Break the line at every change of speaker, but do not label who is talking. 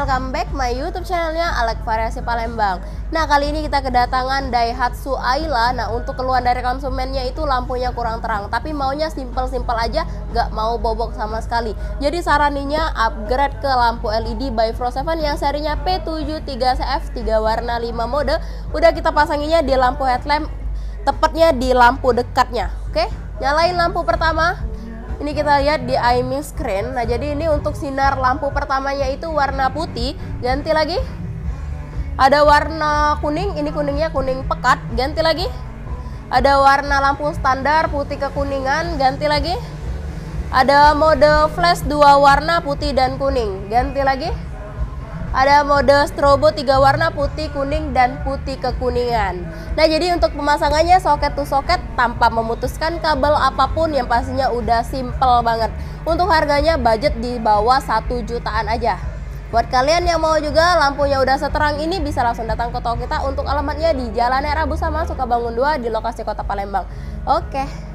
welcome back my YouTube channelnya Alek Variasi Palembang. Nah, kali ini kita kedatangan Daihatsu Ayla. Nah, untuk keluhan dari konsumennya itu lampunya kurang terang, tapi maunya simple-simple aja, gak mau bobok sama sekali. Jadi saraninya upgrade ke lampu LED by Pro 7 yang serinya P73CF 3 warna 5 mode. Udah kita pasanginya di lampu headlamp, tepatnya di lampu dekatnya. Oke, nyalain lampu pertama. Ini kita lihat di aiming screen. Nah, jadi ini untuk sinar lampu pertamanya itu warna putih. Ganti lagi. Ada warna kuning, ini kuningnya kuning pekat. Ganti lagi. Ada warna lampu standar putih kekuningan. Ganti lagi. Ada mode flash 2 warna putih dan kuning. Ganti lagi. Ada mode strobo 3 warna putih, kuning, dan putih kekuningan. Nah, jadi untuk pemasangannya soket to soket tanpa memutuskan kabel apapun, yang pastinya udah simple banget. Untuk harganya budget di bawah 1 jutaan aja. Buat kalian yang mau juga lampunya udah seterang ini, bisa langsung datang ke toko kita. Untuk alamatnya di Jalan Era Busama, Sukabangun 2 di lokasi Kota Palembang. Oke.